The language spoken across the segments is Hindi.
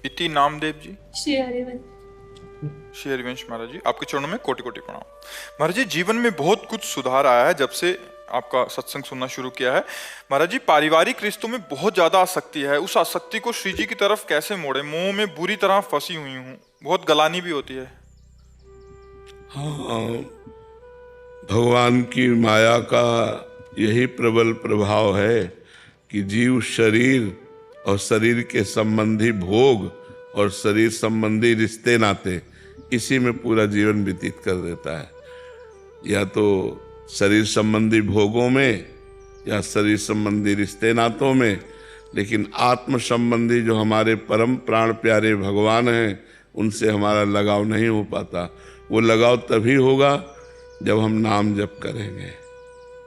इति नामदेव जी, श्री हरिवंश। श्री हरिवंश महाराज जी, आपके चरणों में कोटि कोटि प्रणाम। महाराज जी, जीवन में बहुत कुछ सुधार आया है जब से आपका सत्संग सुनना शुरू किया है। महाराज जी, पारिवारिक रिश्तों में बहुत ज्यादा आसक्ति है। उस आसक्ति को श्री जी की तरफ कैसे मोड़े? मोह में बुरी तरह फंसी हुई हूँ, बहुत गलानी भी होती है। हाँ, भगवान की माया का यही प्रबल प्रभाव है कि जीव शरीर और शरीर के संबंधी भोग और शरीर संबंधी रिश्ते नाते इसी में पूरा जीवन व्यतीत कर देता है। या तो शरीर संबंधी भोगों में या शरीर संबंधी रिश्ते नातों में, लेकिन आत्म संबंधी जो हमारे परम प्राण प्यारे भगवान हैं उनसे हमारा लगाव नहीं हो पाता। वो लगाव तभी होगा जब हम नाम जप करेंगे।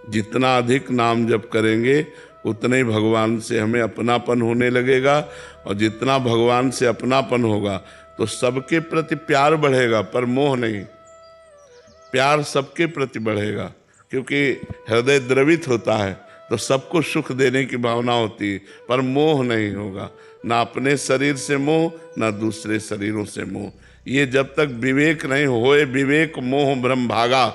जितना अधिक नाम जप करेंगे उतने ही भगवान से हमें अपनापन होने लगेगा, और जितना भगवान से अपनापन होगा तो सबके प्रति प्यार बढ़ेगा, पर मोह नहीं। प्यार सबके प्रति बढ़ेगा, क्योंकि हृदय द्रवित होता है तो सबको सुख देने की भावना होती है, पर मोह नहीं होगा। ना अपने शरीर से मोह, ना दूसरे शरीरों से मोह। ये जब तक विवेक नहीं होए, विवेक मोह ब्रह्म भागा।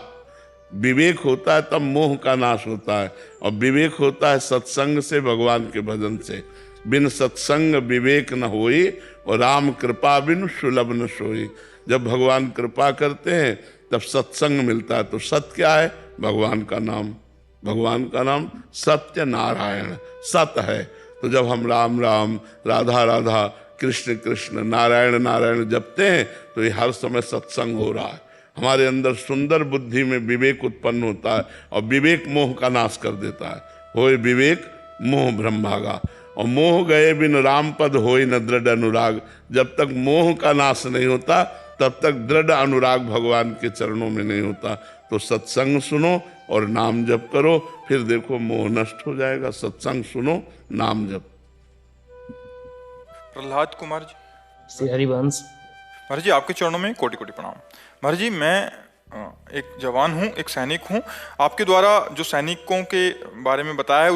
विवेक होता है तब मोह का नाश होता है, और विवेक होता है सत्संग से, भगवान के भजन से। बिन सत्संग विवेक न होई, और राम कृपा बिन सुलभ न सोई। जब भगवान कृपा करते हैं तब सत्संग मिलता है। तो सत्य क्या है? भगवान का नाम। भगवान का नाम सत्य नारायण सत है। तो जब हम राम राम, राधा राधा, कृष्ण कृष्ण, नारायण नारायण जपते हैं तो ये हर समय सत्संग हो रहा है। हमारे अंदर सुंदर बुद्धि में विवेक उत्पन्न होता है, और विवेक मोह का नाश कर देता है। होए विवेक मोह ब्रह्म भागा, और मोह गए बिन राम पद होए न दृढ़ अनुराग। जब तक मोह का नाश नहीं होता तब तक दृढ़ अनुराग भगवान के चरणों में नहीं होता। तो सत्संग सुनो और नाम जप करो, फिर देखो मोह नष्ट हो जाएगा। सत्संग सुनो, नाम जप। प्रहलाद कुमार जी, श्री हरिवंश। महाराज जी, आपके चरणों में कोटि कोटि प्रणाम। महाराज जी, मैं एक जवान हूँ, एक सैनिक हूँ। आपके द्वारा जो सैनिकों के बारे में बताया है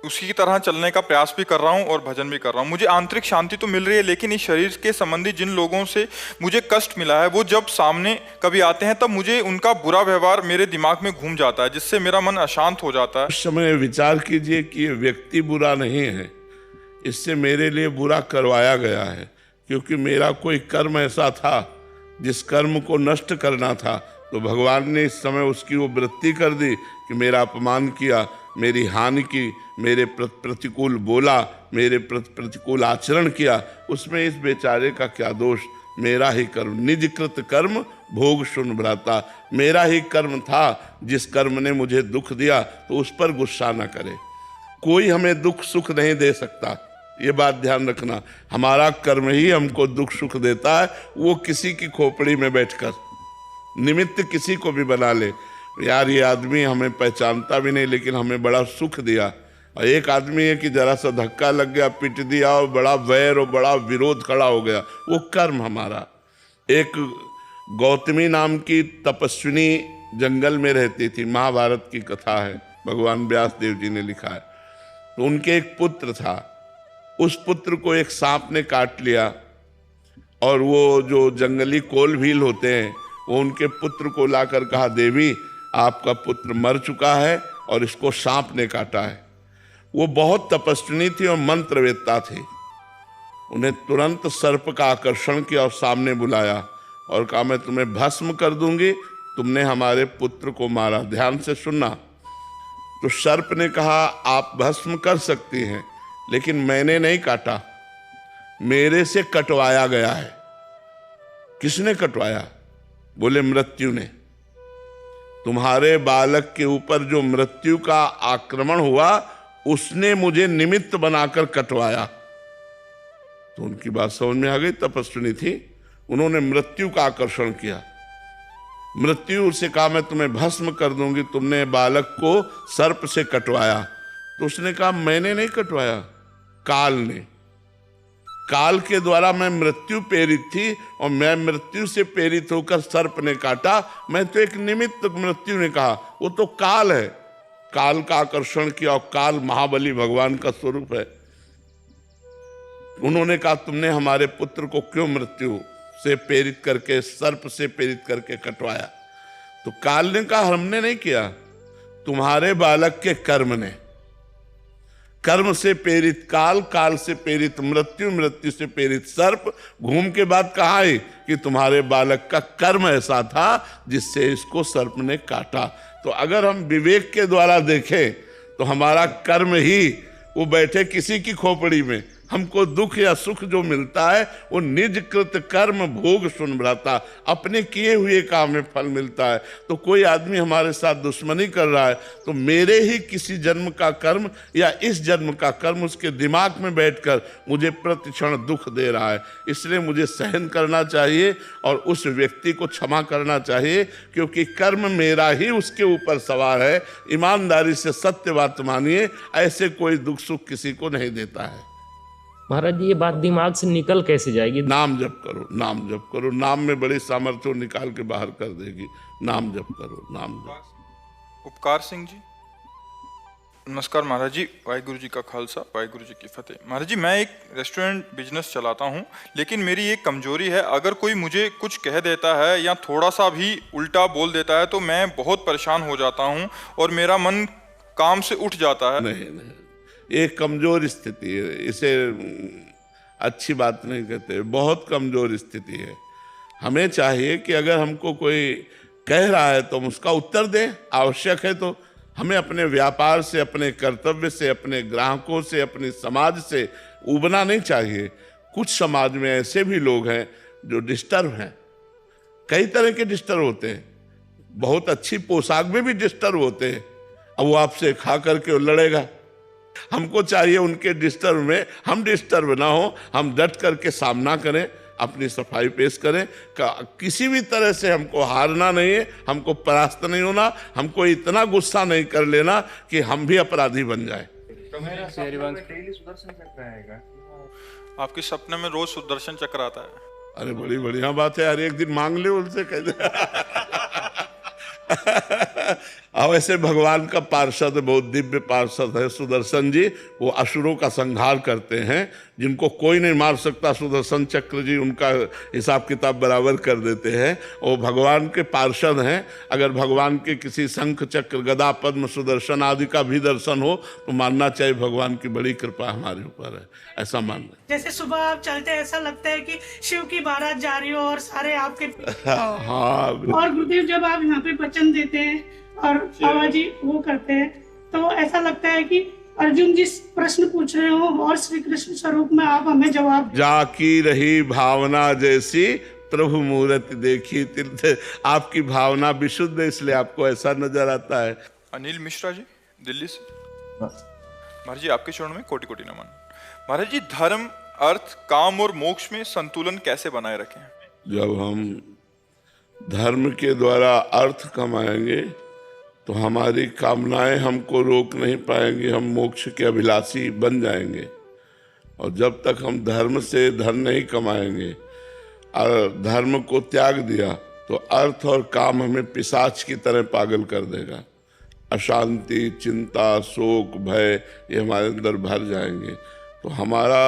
उसी की तरह चलने का प्रयास भी कर रहा हूँ और भजन भी कर रहा हूँ। मुझे आंतरिक शांति तो मिल रही है, लेकिन इस शरीर के संबंधी जिन लोगों से मुझे कष्ट मिला है, वो जब सामने कभी आते हैं तब मुझे उनका बुरा व्यवहार मेरे दिमाग में घूम जाता है, जिससे मेरा मन अशांत हो जाता है। उस समय विचार कीजिए कि ये व्यक्ति बुरा नहीं है, इससे मेरे लिए बुरा करवाया गया है। क्योंकि मेरा कोई कर्म ऐसा था जिस कर्म को नष्ट करना था, तो भगवान ने इस समय उसकी वो वृत्ति कर दी कि मेरा अपमान किया, मेरी हानि की, मेरे प्रतिकूल बोला, मेरे प्रतिकूल आचरण किया। उसमें इस बेचारे का क्या दोष? मेरा ही कर्म, निज कृत कर्म भोग सुन भ्राता। मेरा ही कर्म था जिस कर्म ने मुझे दुख दिया, तो उस पर गुस्सा न करे। कोई हमें दुख सुख नहीं दे सकता, ये बात ध्यान रखना। हमारा कर्म ही हमको दुख सुख देता है। वो किसी की खोपड़ी में बैठकर निमित्त किसी को भी बना ले, यार ये आदमी हमें पहचानता भी नहीं लेकिन हमें बड़ा सुख दिया। और एक आदमी है कि जरा सा धक्का लग गया, पिट दिया, और बड़ा वैर और बड़ा विरोध खड़ा हो गया। वो कर्म हमारा। एक गौतमी नाम की तपस्विनी जंगल में रहती थी, महाभारत की कथा है, भगवान व्यास देव जी ने लिखा है। तो उनके एक पुत्र था, उस पुत्र को एक सांप ने काट लिया, और वो जो जंगली कोल भील होते हैं वो उनके पुत्र को लाकर कहा, देवी आपका पुत्र मर चुका है और इसको सांप ने काटा है। वो बहुत तपस्विनी थी और मंत्रवेत्ता थी। उन्हें तुरंत सर्प का आकर्षण किया और सामने बुलाया और कहा, मैं तुम्हें भस्म कर दूंगी, तुमने हमारे पुत्र को मारा, ध्यान से सुनना। तो सर्प ने कहा, आप भस्म कर सकती हैं, लेकिन मैंने नहीं काटा, मेरे से कटवाया गया है। किसने कटवाया? बोले मृत्यु ने। तुम्हारे बालक के ऊपर जो मृत्यु का आक्रमण हुआ उसने मुझे निमित्त बनाकर कटवाया। तो उनकी बात समझ में आ गई, तपस्विनी थी, उन्होंने मृत्यु का आकर्षण किया। मृत्यु से कहा, मैं तुम्हें भस्म कर दूंगी, तुमने बालक को सर्प से कटवाया। तो उसने कहा, मैंने नहीं कटवाया, काल ने। काल के द्वारा मैं मृत्यु प्रेरित थी, और मैं मृत्यु से प्रेरित होकर सर्प ने काटा। मैं तो एक निमित्त, मृत्यु ने कहा, वो तो काल है। काल का आकर्षण किया, और काल महाबली भगवान का स्वरूप है। उन्होंने कहा तुमने हमारे पुत्र को क्यों मृत्यु से प्रेरित करके, सर्प से प्रेरित करके कटवाया? तो काल ने कहा हमने नहीं किया, तुम्हारे बालक के कर्म ने। कर्म से प्रेरित काल, काल से प्रेरित मृत्यु, मृत्यु से प्रेरित सर्प। घूम के बाद कहा है कि तुम्हारे बालक का कर्म ऐसा था जिससे इसको सर्प ने काटा। तो अगर हम विवेक के द्वारा देखें तो हमारा कर्म ही, वो बैठे किसी की खोपड़ी में, हमको दुख या सुख जो मिलता है वो निज कृत कर्म भोग सुन भ्राता, अपने किए हुए काम में फल मिलता है। तो कोई आदमी हमारे साथ दुश्मनी कर रहा है तो मेरे ही किसी जन्म का कर्म या इस जन्म का कर्म उसके दिमाग में बैठकर मुझे प्रतिक्षण दुख दे रहा है, इसलिए मुझे सहन करना चाहिए और उस व्यक्ति को क्षमा करना चाहिए, क्योंकि कर्म मेरा ही उसके ऊपर सवार है। ईमानदारी से सत्य बात मानिए, ऐसे कोई दुख सुख किसी को नहीं देता है। महाराज जी, ये बात दिमाग से निकल कैसे जाएगी? नाम जप करो, नाम जप करो, नाम में बड़ी सामर्थ्य निकाल के बाहर कर देगी। नाम जप करो, नाम जप। उपकार सिंह जी, नमस्कार महाराज जी, वाहिगुरु जी का खालसा, वाहिगुरु जी की फतेह। महाराज जी, मैं एक रेस्टोरेंट बिजनेस चलाता हूँ, लेकिन मेरी एक कमजोरी है, अगर कोई मुझे कुछ कह देता है या थोड़ा सा भी उल्टा बोल देता है तो मैं बहुत परेशान हो जाता हूँ और मेरा मन काम से उठ जाता है। नहीं, ये कमजोर स्थिति है, इसे अच्छी बात नहीं कहते, बहुत कमजोर स्थिति है। हमें चाहिए कि अगर हमको कोई कह रहा है तो हम उसका उत्तर दें, आवश्यक है तो। हमें अपने व्यापार से, अपने कर्तव्य से, अपने ग्राहकों से, अपने समाज से उबना नहीं चाहिए। कुछ समाज में ऐसे भी लोग हैं जो डिस्टर्ब हैं, कई तरह के डिस्टर्ब होते हैं, बहुत अच्छी पोशाक में भी डिस्टर्ब होते हैं। अब वो आपसे खा करके वो लड़ेगा। हमको चाहिए उनके डिस्टर्ब में हम डिस्टर्ब ना हो, हम डट करके सामना करें, अपनी सफाई पेश करें। किसी भी तरह से हमको हारना नहीं है, हमको परास्त नहीं होना, हमको इतना गुस्सा नहीं कर लेना कि हम भी अपराधी बन जाए। आपके सपने में रोज सुदर्शन चक्र आता है? अरे बड़ी बढ़िया बात है यार, एक दिन मांग ले उनसे, कह दे। अब ऐसे भगवान का पार्षद, बहुत दिव्य पार्षद है सुदर्शन जी। वो असुरों का संहार करते हैं, जिनको कोई नहीं मार सकता। सुदर्शन चक्र जी उनका हिसाब किताब बराबर कर देते हैं। वो भगवान के पार्षद हैं। अगर भगवान के किसी शंख चक्र गदा पद्म सुदर्शन आदि का भी दर्शन हो तो मानना चाहिए भगवान की बड़ी कृपा हमारे ऊपर है, ऐसा मानना। जैसे सुबह आप चलते हैं, ऐसा लगता है कि शिव की बारात जा रही हो और सारे आपके। हाँ। और गुरुदेव जब आप यहाँ पे वचन देते हैं और बाबा जी वो करते हैं तो ऐसा लगता है कि अर्जुन जिस प्रश्न पूछ रहे हो और श्री कृष्ण स्वरूप में आप हमें जवाब। जाकी रही भावना जैसी प्रभु मूर्ति देखी तीर्थ। आपकी भावना विशुद्ध है, इसलिए आपको ऐसा नजर आता है। अनिल मिश्रा जी, दिल्ली से। महाराज जी, आपके चरणों में कोटि कोटि नमन। महाराज जी, धर्म, अर्थ, काम और मोक्ष में संतुलन कैसे बनाए रखें? जब हम धर्म के द्वारा अर्थ कमाएंगे तो हमारी कामनाएं हमको रोक नहीं पाएंगे, हम मोक्ष के अभिलाषी बन जाएंगे। और जब तक हम धर्म से धन नहीं कमाएंगे और धर्म को त्याग दिया तो अर्थ और काम हमें पिशाच की तरह पागल कर देगा। अशांति, चिंता, शोक, भय ये हमारे अंदर भर जाएंगे। तो हमारा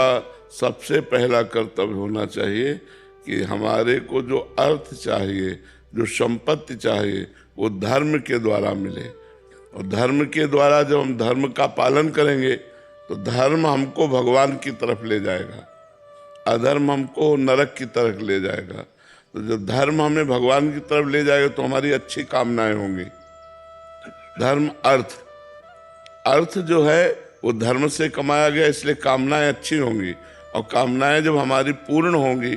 सबसे पहला कर्तव्य होना चाहिए कि हमारे को जो अर्थ चाहिए, जो संपत्ति चाहिए, वो धर्म के द्वारा मिले। और धर्म के द्वारा जब हम धर्म का पालन करेंगे तो धर्म हमको भगवान की तरफ ले जाएगा, अधर्म हमको नरक की तरफ ले जाएगा। तो जब धर्म हमें भगवान की तरफ ले जाएगा तो हमारी अच्छी कामनाएं होंगी। धर्म, अर्थ जो है वो धर्म से कमाया गया, इसलिए कामनाएं अच्छी होंगी। और कामनाएं जब हमारी पूर्ण होंगी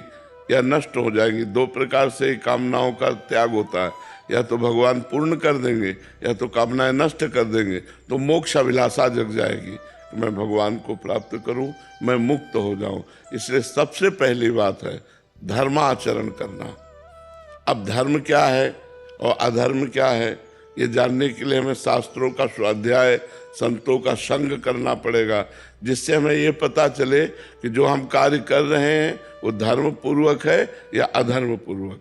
या नष्ट हो जाएंगी, दो प्रकार से कामनाओं का त्याग होता है, या तो भगवान पूर्ण कर देंगे या तो कामनाएं नष्ट कर देंगे। तो मोक्ष अभिलाषा जग जाएगी कि मैं भगवान को प्राप्त करूं, मैं मुक्त हो जाऊं। इसलिए सबसे पहली बात है धर्माचरण करना। अब धर्म क्या है और अधर्म क्या है ये जानने के लिए हमें शास्त्रों का स्वाध्याय, संतों का संग करना पड़ेगा, जिससे हमें ये पता चले कि जो हम कार्य कर रहे हैं वो धर्म पूर्वक है या अधर्म पूर्वक।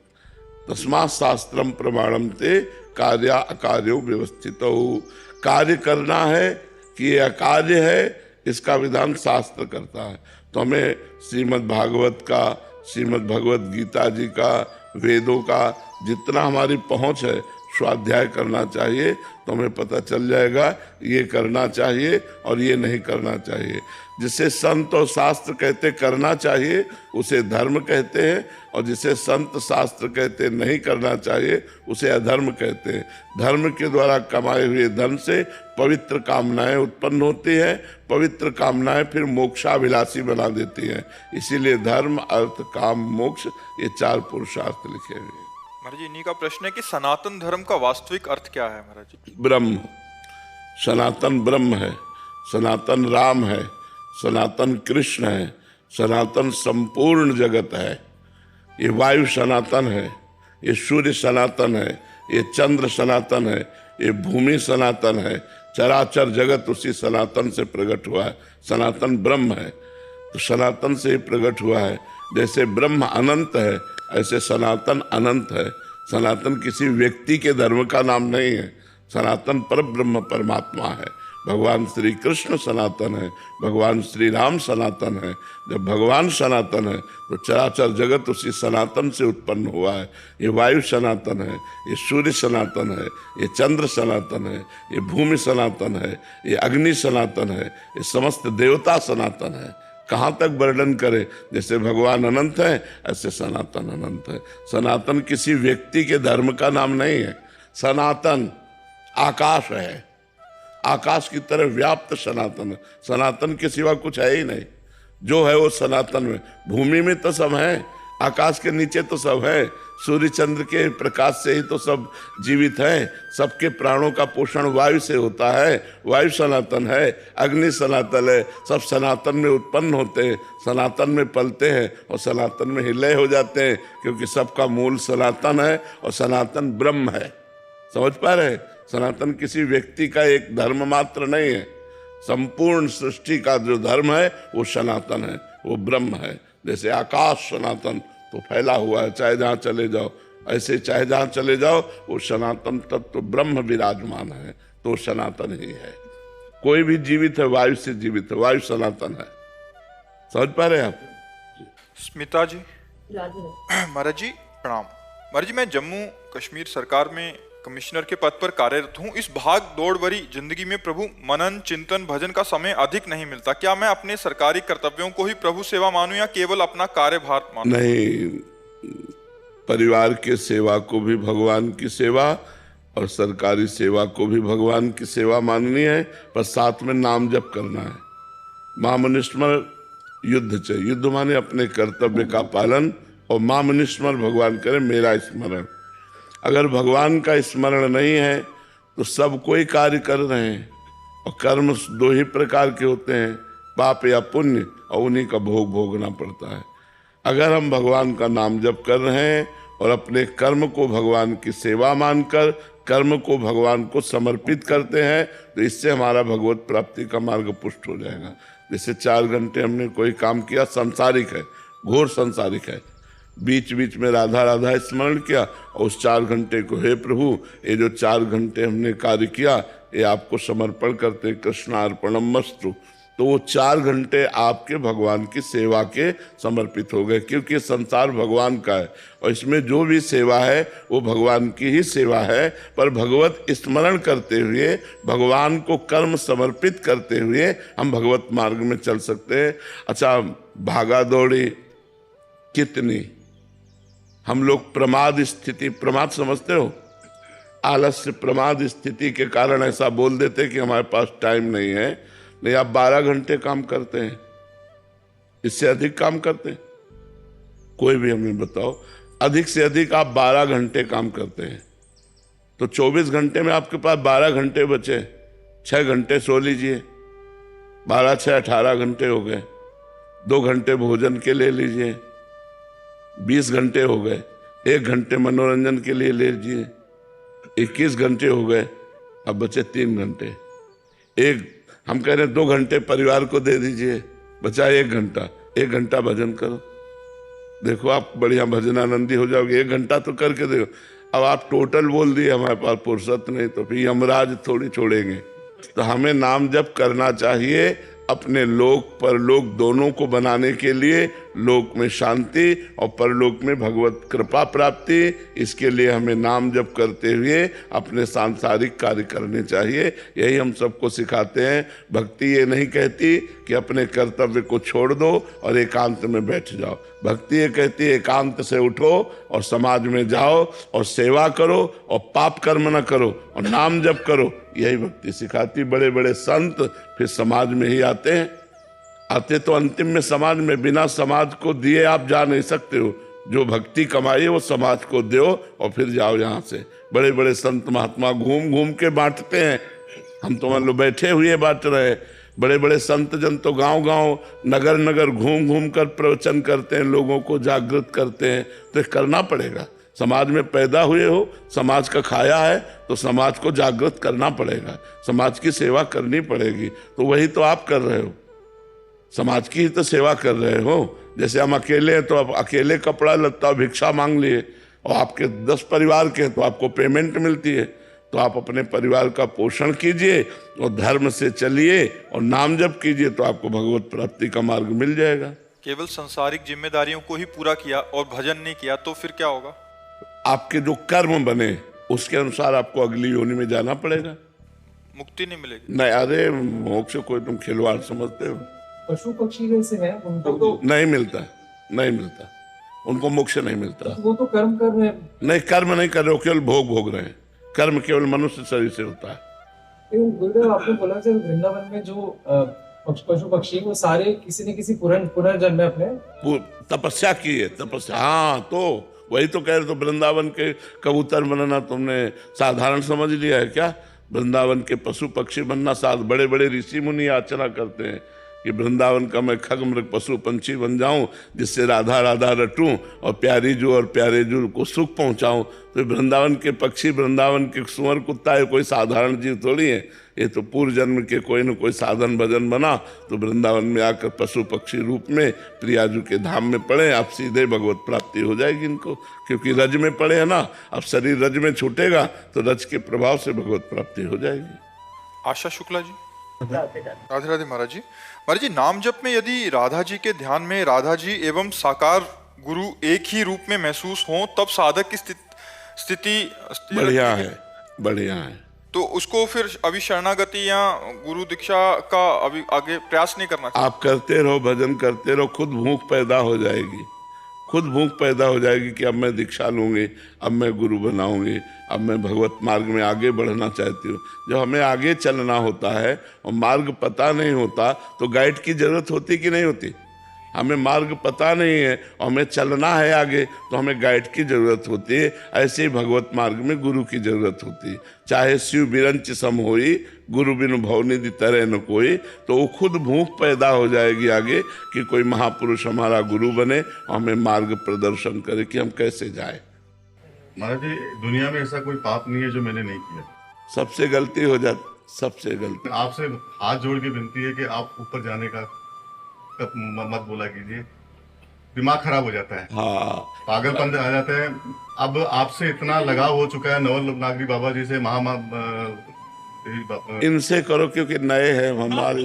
तस्मात् शास्त्रम प्रमाणम ते कार्या अकार्यो व्यवस्थित हो। कार्य करना है कि ये अकार्य है, इसका विधान शास्त्र करता है। तो हमें श्रीमद् भागवत का, श्रीमद् भगवत गीता जी का, वेदों का जितना हमारी पहुंच है स्वाध्याय करना चाहिए, तो हमें पता चल जाएगा ये करना चाहिए और ये नहीं करना चाहिए। जिसे संत और शास्त्र कहते करना चाहिए उसे धर्म कहते हैं, और जिसे संत शास्त्र कहते नहीं करना चाहिए उसे अधर्म कहते हैं। धर्म के द्वारा कमाए हुए धन से पवित्र कामनाएं उत्पन्न होती हैं, पवित्र कामनाएं फिर मोक्षाभिलाषी बना देती हैं। इसीलिए धर्म, अर्थ, काम, मोक्ष ये 4 पुरुषार्थ लिखे हुए हैं। महाराज जी, इन्हीं का प्रश्न है कि सनातन धर्म का वास्तविक अर्थ क्या है महाराज जी? ब्रह्म, सनातन ब्रह्म है, सनातन राम है, सनातन कृष्ण है, सनातन संपूर्ण जगत है। ये वायु सनातन है, ये सूर्य सनातन है, ये चंद्र सनातन है, ये भूमि सनातन है, चराचर जगत उसी सनातन से प्रकट हुआ है। सनातन ब्रह्म है तो सनातन से ही प्रकट हुआ है। जैसे ब्रह्म अनंत है ऐसे सनातन अनंत है। सनातन किसी व्यक्ति के धर्म का नाम नहीं है, सनातन पर ब्रह्म परमात्मा है। भगवान श्री कृष्ण सनातन है, भगवान श्री राम सनातन है। जब भगवान सनातन है तो चराचर जगत उसी सनातन से उत्पन्न हुआ है। ये वायु सनातन है, ये सूर्य सनातन है, ये चंद्र सनातन है, ये भूमि सनातन है, ये अग्नि सनातन है, ये समस्त देवता सनातन है। कहाँ तक वर्णन करें? जैसे भगवान अनंत है ऐसे सनातन अनंत है। सनातन किसी व्यक्ति के धर्म का नाम नहीं है। सनातन आकाश है, आकाश की तरह व्याप्त सनातन है। सनातन के सिवा कुछ है ही नहीं, जो है वो सनातन में। भूमि में तो सब है, आकाश के नीचे तो सब है, सूर्य चंद्र के प्रकाश से ही तो सब जीवित हैं। सबके प्राणों का पोषण वायु से होता है, वायु सनातन है, अग्नि सनातन है। सब सनातन में उत्पन्न होते हैं, सनातन में पलते हैं और सनातन में ही लय हो जाते हैं, क्योंकि सबका मूल सनातन है और सनातन ब्रह्म है। समझ पा रहे? सनातन किसी व्यक्ति का एक धर्म मात्र नहीं है, संपूर्ण सृष्टि का जो धर्म है वो सनातन है, वो ब्रह्म है। जैसे आकाश सनातन तो फैला हुआ है, चाहे जहाँ चले जाओ, ऐसे चाहे जहाँ चले जाओ वो सनातन तत्व ब्रह्म विराजमान है, तो सनातन ही है। कोई भी जीवित है वायु से जीवित है, वायु सनातन है। समझ पा रहे आप? स्मिता जी, महाराज जी प्रणाम। महाराज जी, मैं जम्मू कश्मीर सरकार में कमिश्नर के पद पर कार्यरत हूँ। इस भाग दौड़ भरी जिंदगी में प्रभु मनन, चिंतन, भजन का समय अधिक नहीं मिलता। क्या मैं अपने सरकारी कर्तव्यों को ही प्रभु सेवा मानूं या केवल अपना कार्यभार मानूं? नहीं, परिवार के सेवा को भी भगवान की सेवा और सरकारी सेवा को भी भगवान की सेवा माननी है, पर साथ में नाम जप करना है। मामनिस्मर युद्ध चाहिए, युद्ध माने अपने कर्तव्य का पालन, और मामनिस्मर भगवान करे मेरा स्मरण। अगर भगवान का स्मरण नहीं है तो सब कोई कार्य कर रहे हैं, और कर्म 2 ही प्रकार के होते हैं, पाप या पुण्य, और उन्हीं का भोग भोगना पड़ता है। अगर हम भगवान का नाम जप कर रहे हैं और अपने कर्म को भगवान की सेवा मानकर कर्म को भगवान को समर्पित करते हैं, तो इससे हमारा भगवत प्राप्ति का मार्ग पुष्ट हो जाएगा। जैसे 4 घंटे हमने कोई काम किया, सांसारिक है, घोर सांसारिक है, बीच बीच में राधा राधा स्मरण किया, और उस 4 घंटे को, हे प्रभु ये जो 4 घंटे हमने कार्य किया ये आपको समर्पण करते, कृष्णार्पणमस्तु, तो वो 4 घंटे आपके भगवान की सेवा के समर्पित हो गए। क्योंकि संसार भगवान का है और इसमें जो भी सेवा है वो भगवान की ही सेवा है, पर भगवत स्मरण करते हुए, भगवान को कर्म समर्पित करते हुए हम भगवत मार्ग में चल सकते हैं। अच्छा, भागा दौड़ी कितनी, हम लोग प्रमाद स्थिति, प्रमाद समझते हो, आलस्य प्रमाद स्थिति के कारण ऐसा बोल देते कि हमारे पास टाइम नहीं है। नहीं, आप 12 घंटे काम करते हैं, इससे अधिक काम करते हैं? कोई भी हमें बताओ, अधिक से अधिक आप 12 घंटे काम करते हैं, तो 24 घंटे में आपके पास 12 घंटे बचे, 6 घंटे सो लीजिए, 12 6 18 घंटे हो गए। 2 घंटे भोजन के ले लीजिए, 20 घंटे हो गए। 1 घंटे मनोरंजन के लिए ले लीजिए, 21 घंटे हो गए। अब बचे 3 घंटे। हम कह रहे हैं 2 घंटे परिवार को दे दीजिए, बचा 1 घंटा। 1 घंटा भजन करो, देखो आप बढ़िया भजनानंदी हो जाओगे। 1 घंटा तो करके देखो। अब आप टोटल बोल दिए हमारे पास फुर्सत नहीं, तो फिर यमराज थोड़ी छोड़ेंगे। तो हमें नाम जप करना चाहिए अपने लोक परलोक दोनों को बनाने के लिए लोक में शांति और परलोक में भगवत कृपा प्राप्ति, इसके लिए हमें नाम जप करते हुए अपने सांसारिक कार्य करने चाहिए। यही हम सबको सिखाते हैं। भक्ति ये नहीं कहती कि अपने कर्तव्य को छोड़ दो और एकांत में बैठ जाओ। भक्ति ये कहती है एकांत से उठो और समाज में जाओ और सेवा करो और पाप कर्म न करो और नाम जप करो। यही भक्ति सिखाती। बड़े बड़े संत फिर समाज में ही आते हैं। आते तो अंतिम में समाज में, बिना समाज को दिए आप जा नहीं सकते हो। जो भक्ति कमाई वो समाज को दो और फिर जाओ यहाँ से। बड़े बड़े संत महात्मा घूम घूम के बांटते हैं। हम तो मान लो बैठे हुए बांट रहे हैं। बड़े बड़े संत जन तो गांव गांव नगर नगर घूम घूम कर प्रवचन करते हैं, लोगों को जागृत करते हैं। तो करना पड़ेगा। समाज में पैदा हुए हो, समाज का खाया है, तो समाज को जागृत करना पड़ेगा, समाज की सेवा करनी पड़ेगी। तो वही तो आप कर रहे हो, समाज की ही तो सेवा कर रहे हो। जैसे हम अकेले हैं तो आप अकेले कपड़ा लत्ता भिक्षा मांग लिए, और आपके 10 परिवार के हैं तो आपको पेमेंट मिलती है। तो आप अपने परिवार का पोषण कीजिए और धर्म से चलिए और नाम जप कीजिए, तो आपको भगवत प्राप्ति का मार्ग मिल जाएगा। केवल सांसारिक जिम्मेदारियों को ही पूरा किया और भजन नहीं किया तो फिर क्या होगा? आपके जो कर्म बने उसके अनुसार आपको अगली योनि में जाना पड़ेगा। मुक्ति नहीं मिलेगी। नहीं, अरे मोक्ष कोई तुम खिलवाड़ समझते हो? पशु पक्षी जैसे हैं उनको तो नहीं मिलता, नहीं मिलता, उनको मोक्ष नहीं मिलता। वो तो कर्म कर रहे हैं। नहीं, कर्म नहीं कर रहे हो, केवल भोग भोग रहे हैं। कर्म केवल मनुष्य शरीर से होता है। लेकिन गुरुदेव आपने बोला जब वृंदावन में जो पशु पक्षी वो सारे किसी न किसी पुनर्जन्म में अपने तपस्या की है, तपस्या। हाँ, तो वही तो कह रहे। तो वृंदावन के कबूतर बनना तुमने साधारण समझ लिया है क्या? वृंदावन के पशु पक्षी बनना बड़े बड़े ऋषि मुनि याचना करते हैं कि वृंदावन का मैं खग मृग पशु पंछी बन जाऊं, जिससे राधा राधा रटूं और प्यारी जू और प्यारे जू को सुख पहुंचाऊं। तो वृंदावन के पक्षी, वृंदावन के सुअर कुत्ता ये कोई साधारण जीव थोड़ी है। ये तो पूर्व जन्म के कोई न कोई साधन भजन बना, तो वृंदावन में आकर पशु पक्षी रूप में प्रियाजू के धाम में पड़े। आप सीधे भगवत प्राप्ति हो जाएगी इनको, क्योंकि रज में पड़े है ना। अब शरीर रज में छूटेगा तो रज के प्रभाव से भगवत प्राप्ति हो जाएगी। आशा शुक्ला जी। राधे राधे महाराज जी। महाराज जी, नाम जप में यदि राधा जी के ध्यान में राधा जी एवं साकार गुरु एक ही रूप में महसूस हो, तब साधक की स्थिति बढ़िया है, बढ़िया है। तो उसको फिर अभी शरणागति या गुरु दीक्षा का अभी आगे प्रयास नहीं करना चाहिए। आप करते रहो, भजन करते रहो, खुद भूख पैदा हो जाएगी। खुद भूख पैदा हो जाएगी कि अब मैं दीक्षा लूंगी, अब मैं गुरु बनाऊंगी, अब मैं भगवत मार्ग में आगे बढ़ना चाहती हूँ। जब हमें आगे चलना होता है और मार्ग पता नहीं होता तो गाइड की जरूरत होती कि नहीं होती? हमें मार्ग पता नहीं है और हमें चलना है आगे, तो हमें गाइड की जरूरत होती है। ऐसे ही भगवत मार्ग में गुरु की जरूरत होती है। चाहे शिव बिरंच सम होई, गुरु बिनु भवनिधि तरह न कोई। तो वो खुद भूख पैदा हो जाएगी आगे कि कोई महापुरुष हमारा गुरु बने और हमें मार्ग प्रदर्शन करे कि हम कैसे जाए। महाराज जी, दुनिया में ऐसा कोई पाप नहीं है जो मैंने नहीं किया। सबसे गलती हो जाती, सबसे गलती। आपसे हाथ जोड़ के विनती है कि आप ऊपर जाने का मत बोला कीजिए, दिमाग खराब हो जाता है। हाँ, पागलपन आ जाता है। अब आपसे इतना लगाव हो चुका है नवल नागरी बाबा जी से, इनसे करो क्योंकि नए हैं हमारे।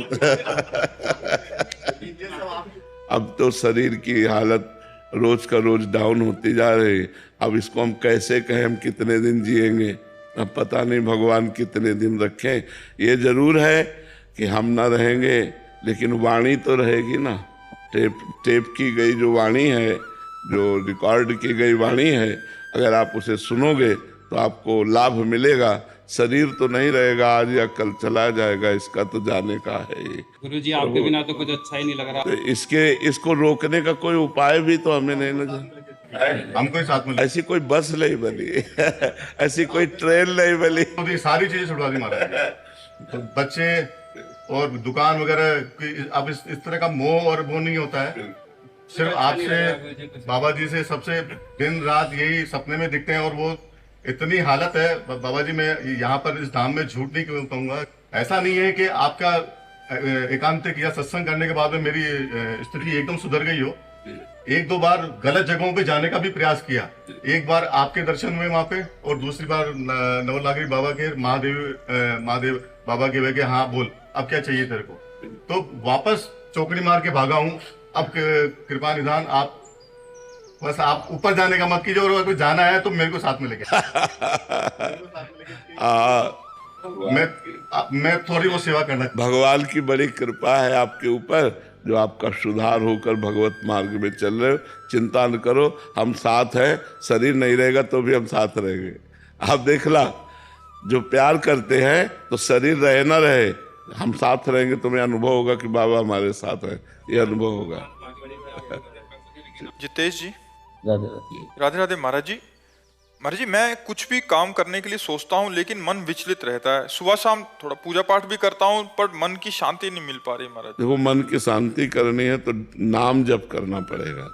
अब तो शरीर की हालत रोज का रोज डाउन होती जा रही है। अब इसको हम कैसे कहें हम कितने दिन जिएंगे, अब पता नहीं भगवान कितने दिन रखें। ये जरूर है कि हम ना रहेंगे, लेकिन वाणी तो रहेगी ना। टेप की गई जो वाणी है, जो रिकॉर्ड की गई वाणी है, अगर आप उसे सुनोगे तो आपको लाभ मिलेगा। शरीर तो नहीं रहेगा, आज या कल चला जाएगा, इसका तो जाने का है ही। गुरुजी, आपके बिना तो कुछ अच्छा ही नहीं लग रहा। तो इसको रोकने का कोई उपाय भी तो हमें नहीं नजर। हमको साथ में ऐसी कोई बस नहीं बनी, ऐसी कोई ट्रेन नहीं बनी। तो सारी चीजें छुड़वा दी महाराज। तो बच्चे और दुकान वगैरह, अब इस तरह का मोह और वो नहीं होता है। सिर्फ आपसे, बाबा जी से सबसे दिन रात यही सपने में दिखते हैं। और वो इतनी हालत है बाबा जी, मैं यहाँ पर इस धाम में झूठ नहीं कहूँगा। ऐसा नहीं है कि आपका एकांतिक या सत्संग करने के बाद में मेरी स्थिति एकदम सुधर गई हो। 1-2 बार गलत जगहों पे जाने का भी प्रयास किया। एक बार आपके दर्शन हुए वहां पे, और दूसरी बार नवल नागरी बाबा के महादेव बाबा के वे के, हाँ बोल अब क्या चाहिए तेरे को। तो वापस चौकड़ी मार के भागा हूँ। अब कृपा निधान आप बस आप ऊपर जाने का मत कीजिए, और अगर कोई जाना है तो मेरे को साथ में लेके मैं थोड़ी वो सेवा करना। भगवान की बड़ी कृपा है आपके ऊपर, जो आपका सुधार होकर भगवत मार्ग में चल रहे हो। चिंता न करो, हम साथ हैं। शरीर नहीं रहेगा तो भी हम साथ रहेंगे। आप देखला, जो प्यार करते हैं तो शरीर रहे ना रहे, हम साथ रहेंगे। तुम्हें अनुभव होगा कि बाबा हमारे साथ है, ये अनुभव होगा। जितेश जी, राधे राधे। राधे राधे महाराज जी। महाराज जी, मैं कुछ भी काम करने के लिए सोचता हूँ लेकिन मन विचलित रहता है। सुबह शाम थोड़ा पूजा पाठ भी करता हूँ पर मन की शांति नहीं मिल पा रही महाराज। देखो, मन की शांति करनी है तो नाम जप करना पड़ेगा।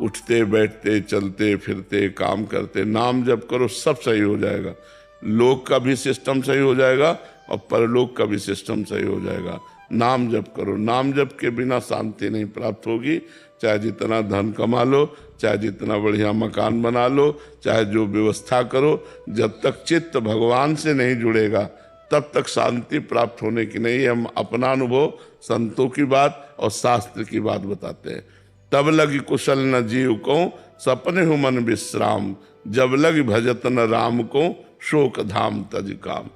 उठते बैठते चलते फिरते काम करते नाम जप करो, सब सही हो जाएगा। लोक का भी सिस्टम सही हो जाएगा और परलोक का भी सिस्टम सही हो जाएगा। नाम जप करो। नाम जप के बिना शांति नहीं प्राप्त होगी। चाहे जितना धन कमा लो, चाहे जितना बढ़िया मकान बना लो, चाहे जो व्यवस्था करो, जब तक चित्त भगवान से नहीं जुड़ेगा तब तक शांति प्राप्त होने की नहीं है। हम अपना अनुभव, संतों की बात और शास्त्र की बात बताते हैं। तब लगी कुशल न जीव को, सपने हो मन विश्राम। जब लगी भजत न राम को, शोक धाम तज काम।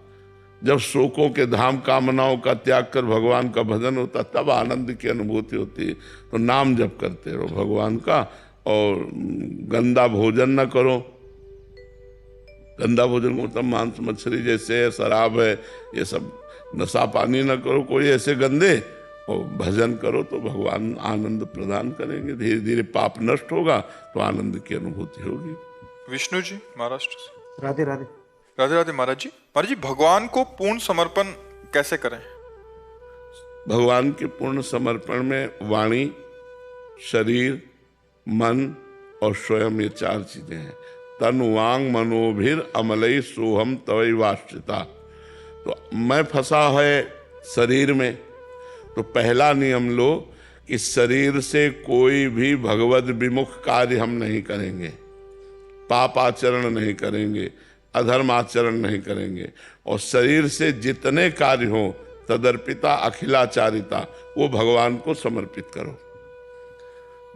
जब शोकों के धाम कामनाओं का त्याग कर भगवान का भजन होता, तब आनंद की अनुभूति होती है। तो नाम जप करते रहो भगवान का, और गंदा भोजन न करो। गंदा भोजन को मतलब मांस मछली जैसे है, शराब है, ये सब नशा पानी न करो कोई ऐसे गंदे, और भजन करो तो भगवान आनंद प्रदान करेंगे। धीरे धीरे पाप नष्ट होगा तो आनंद की अनुभूति होगी। विष्णु जी, महाराष्ट्र से। राधे राधे। राधे राधे महाराज जी। महाराज जी, भगवान को पूर्ण समर्पण कैसे करें? भगवान के पूर्ण समर्पण में वाणी, शरीर, मन और स्वयं, ये चार चीजें हैं। तन वांग मनोभिर अमलई सोहम तवई वाश्रिता। तो मैं फंसा है शरीर में, तो पहला नियम लो कि शरीर से कोई भी भगवद विमुख कार्य हम नहीं करेंगे। पाप आचरण नहीं करेंगे, अधर्म आचरण नहीं करेंगे। और शरीर से जितने कार्य हो तदर्पिता अखिलाचारिता, वो भगवान को समर्पित करो।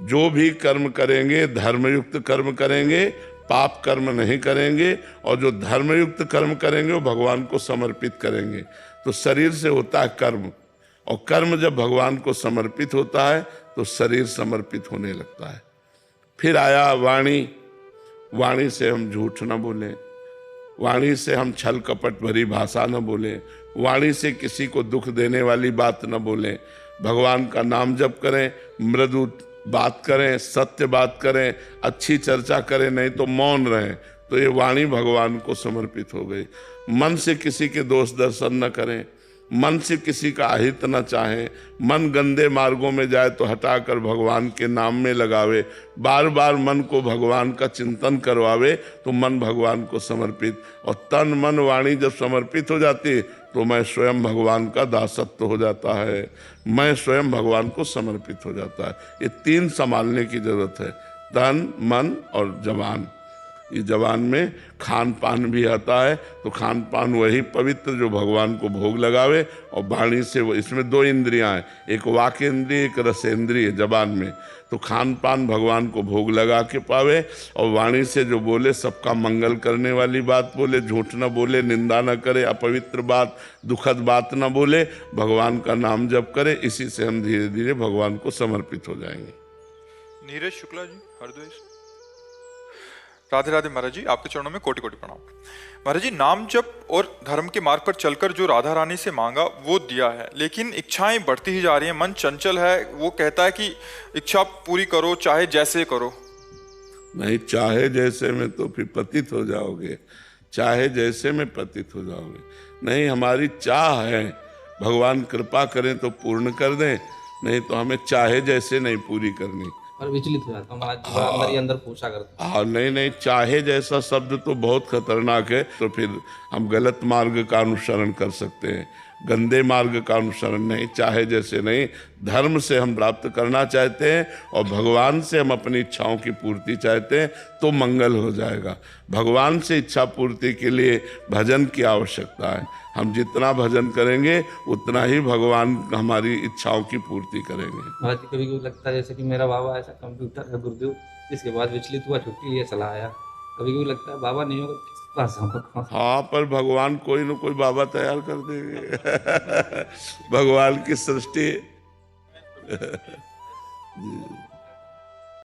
जो भी कर्म करेंगे धर्मयुक्त कर्म करेंगे, पाप कर्म नहीं करेंगे। और जो धर्मयुक्त कर्म करेंगे वो भगवान को समर्पित करेंगे। तो शरीर से होता है कर्म, और कर्म जब भगवान को समर्पित होता है तो शरीर समर्पित होने लगता है। फिर आया वाणी। वाणी से हम झूठ न बोलें, वाणी से हम छल कपट भरी भाषा न बोलें, वाणी से किसी को दुख देने वाली बात न बोलें। भगवान का नाम जप करें, मृदु बात करें, सत्य बात करें, अच्छी चर्चा करें, नहीं तो मौन रहें। तो ये वाणी भगवान को समर्पित हो गई। मन से किसी के दोष दर्शन न करें, मन से किसी का अहित न चाहें। मन गंदे मार्गों में जाए तो हटाकर भगवान के नाम में लगावे। बार बार मन को भगवान का चिंतन करवावे तो मन भगवान को समर्पित। और तन मन वाणी जब समर्पित हो जाती तो मैं स्वयं भगवान का दासत्व हो जाता है। मैं स्वयं भगवान को समर्पित हो जाता है। ये तीन संभालने की जरूरत है, तन मन और जबान। ये जबान में खान पान भी आता है, तो खान पान वही पवित्र जो भगवान को भोग लगावे। और वाणी से वो, इसमें दो इंद्रियां हैं, एक वाक इंद्रिय, एक रसेंद्रिय जबान में। तो खान पान भगवान को भोग लगा के पावे। और वाणी से जो बोले सबका मंगल करने वाली बात बोले, झूठ न बोले, निंदा न करे, अपवित्र बात, दुखद बात न बोले, भगवान का नाम जप करे। इसी से हम धीरे धीरे भगवान को समर्पित हो जाएंगे। नीरज शुक्ला जी, हरदोई से। राधे राधे महाराज जी, आपके चरणों में कोटि कोटि प्रणाम। महाराज जी, नाम जप और धर्म के मार्ग पर चलकर जो राधा रानी से मांगा वो दिया है, लेकिन इच्छाएं बढ़ती ही जा रही हैं। मन चंचल है, वो कहता है कि इच्छा पूरी करो चाहे जैसे करो। नहीं, चाहे जैसे में तो फिर पतित हो जाओगे, चाहे जैसे में पतित हो जाओगे। नहीं, हमारी चाह है, भगवान कृपा करें तो पूर्ण कर दें, नहीं तो हमें चाहे जैसे नहीं पूरी करनी। और विचलित हो जाता हूँ महाराज, अंदर ही अंदर पूछा करता। हाँ, नहीं, चाहे जैसा शब्द तो बहुत खतरनाक है। तो फिर हम गलत मार्ग का अनुसरण कर सकते हैं। गंदे मार्ग का अनुसरण नहीं, चाहे जैसे नहीं। धर्म से हम प्राप्त करना चाहते हैं और भगवान से हम अपनी इच्छाओं की पूर्ति चाहते हैं तो मंगल हो जाएगा। भगवान से इच्छा पूर्ति के लिए भजन की आवश्यकता है। हम जितना भजन करेंगे उतना ही भगवान हमारी इच्छाओं की पूर्ति करेंगे। महाराज जी कभी कभी लगता है जैसे कि मेरा बाबा ऐसा कंप्यूटर है गुरुदेव, जिसके बाद विचलित हुआ, छुट्टी लिए चला आया। कभी कभी लगता है बाबा नहीं होगा किस पास जाऊंगा। हाँ, पर भगवान कोई न कोई बाबा तैयार कर देंगे। भगवान की सृष्टि